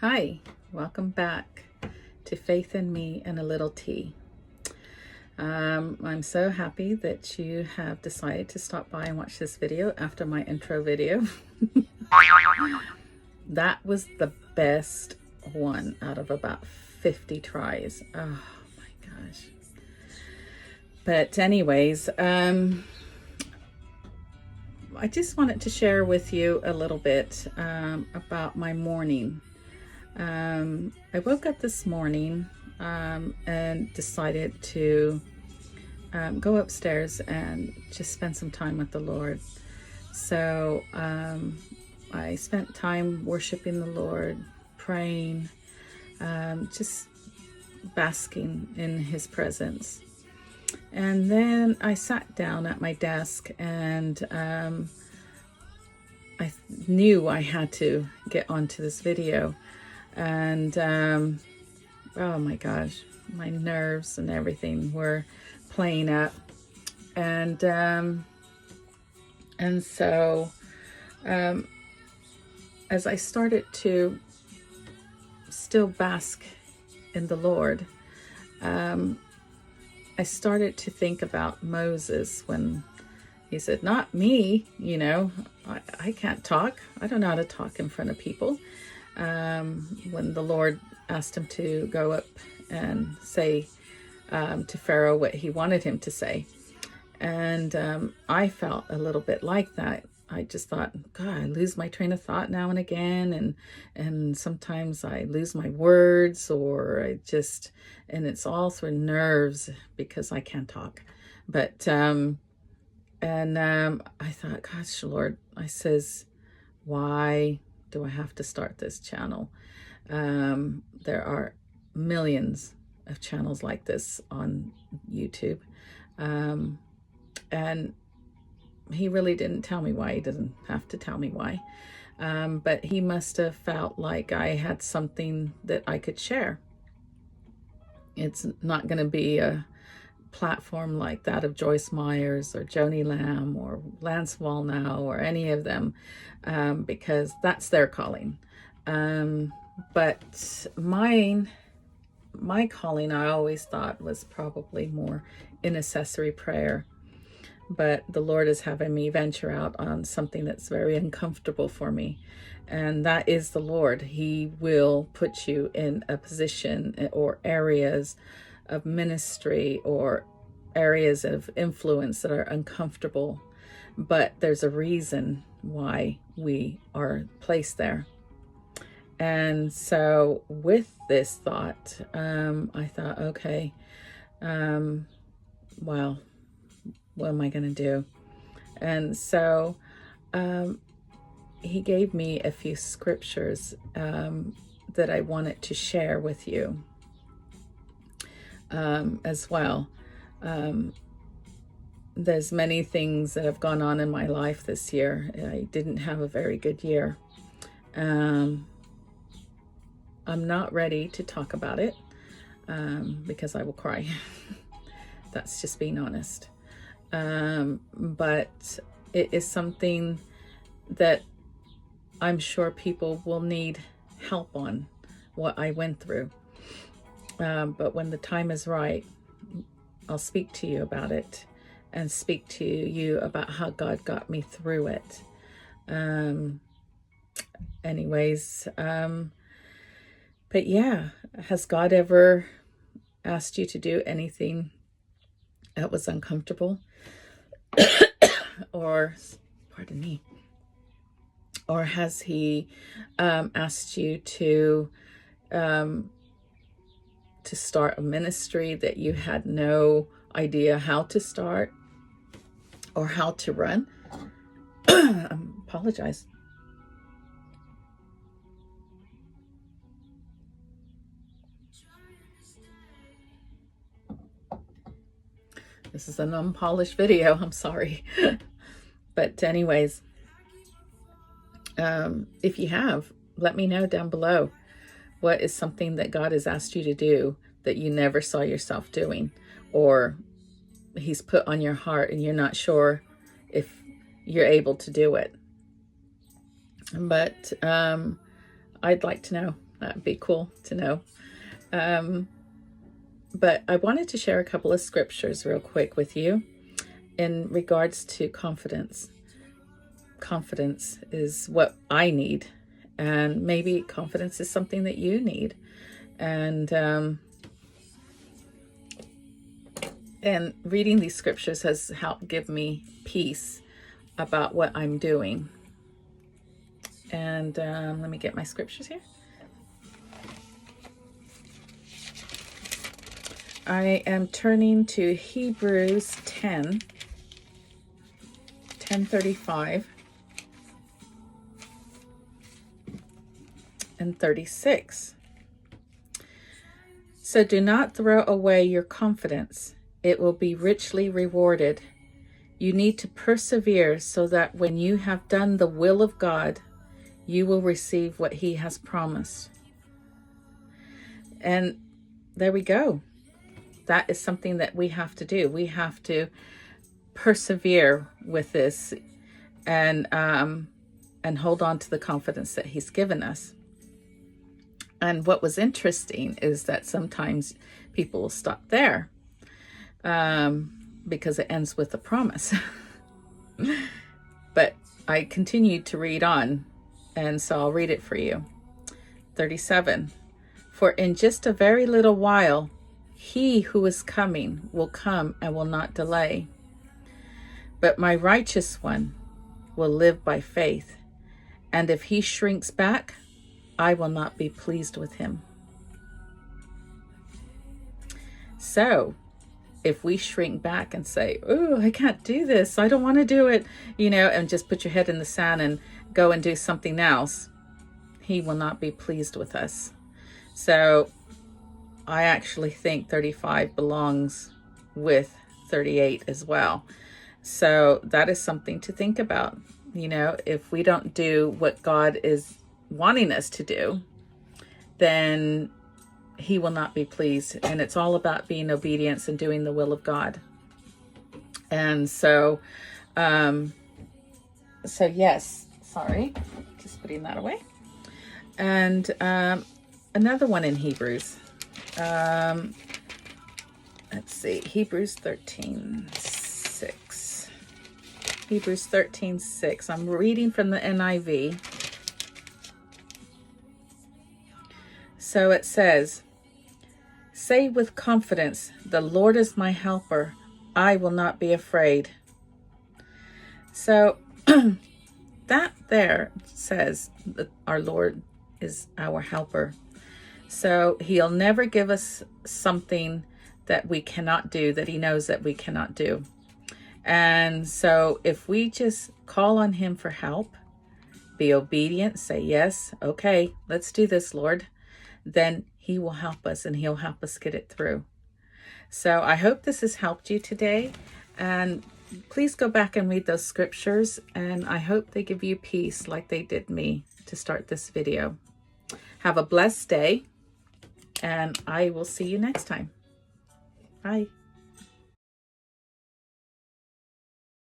Hi, welcome back to Faith in Me and a Little Tea. I'm so happy that you have decided to stop by and watch this video after my intro video. That was the best one out of about 50 tries. Oh my gosh. But anyways, I just wanted to share with you a little bit about my morning. I woke up this morning and decided to go upstairs and just spend some time with the Lord. So I spent time worshiping the Lord, praying, just basking in His presence. And then I sat down at my desk and I knew I had to get onto this video. And oh my gosh, my nerves and everything were playing up. And so as I started to still bask in the Lord, I started to think about Moses when he said, not me, I can't talk. I don't know how to talk in front of people. When the Lord asked him to go up and say to Pharaoh what he wanted him to say. And I felt a little bit like that. I just thought, God, I lose my train of thought now and again. And sometimes I lose my words and it's all through nerves because I can't talk. But, I thought, gosh, Lord, I says, why do I have to start this channel? There are millions of channels like this on YouTube. And he really didn't tell me why. He doesn't have to tell me why. But he must have felt like I had something that I could share. It's not going to be a platform like that of Joyce Myers or Joni Lamb or Lance Wallnau or any of them, because that's their calling. But my calling, I always thought, was probably more intercessory prayer. But the Lord is having me venture out on something that's very uncomfortable for me. And that is the Lord. He will put you in a position or areas of ministry or areas of influence that are uncomfortable. But there's a reason why we are placed there. And so with this thought, I thought, okay, well, what am I going to do? And so he gave me a few scriptures that I wanted to share with you as well. There's many things that have gone on in my life this year. I didn't have a very good year. I'm not ready to talk about it because I will cry. That's just being honest. But it is something that I'm sure people will need help on, what I went through. But when the time is right, I'll speak to you about it and speak to you about how God got me through it. But yeah, has God ever asked you to do anything that was uncomfortable? Or, pardon me, or has he asked you to start a ministry that you had no idea how to start or how to run? I apologize. This is an unpolished video. I'm sorry. But anyways, if you have, let me know down below. What is something that God has asked you to do that you never saw yourself doing, or he's put on your heart and you're not sure if you're able to do it? But I'd like to know. That'd be cool to know. But I wanted to share a couple of scriptures real quick with you in regards to confidence. Confidence is what I need, and maybe confidence is something that you need. And reading these scriptures has helped give me peace about what I'm doing. And let me get my scriptures here. I am turning to Hebrews 10:35 and 36. So do not throw away your confidence. It will be richly rewarded. You need to persevere so that when you have done the will of God, you will receive what he has promised. And there we go. That is something that we have to do. We have to persevere with this and hold on to the confidence that he's given us. And what was interesting is that sometimes people will stop there because it ends with a promise. But I continued to read on, and so I'll read it for you. 37. For in just a very little while, he who is coming will come and will not delay. But my righteous one will live by faith, and if he shrinks back, I will not be pleased with him. So, if we shrink back and say, oh, I can't do this, I don't want to do it, and just put your head in the sand and go and do something else, he will not be pleased with us. So, I actually think 35 belongs with 38 as well. So that is something to think about. If we don't do what God is wanting us to do, then he will not be pleased. And it's all about being obedience and doing the will of God. And so yes, sorry, just putting that away. And another one in Hebrews. Let's see, Hebrews 13:6. Hebrews 13:6. I'm reading from the NIV. So it says, say with confidence, the Lord is my helper. I will not be afraid. So that there says that our Lord is our helper. So he'll never give us something that we cannot do, that he knows that we cannot do. And so if we just call on him for help, be obedient, say, yes, okay, let's do this, Lord, then he will help us and he'll help us get it through. So I hope this has helped you today. And please go back and read those scriptures. And I hope they give you peace like they did me to start this video. Have a blessed day. And I will see you next time. Bye.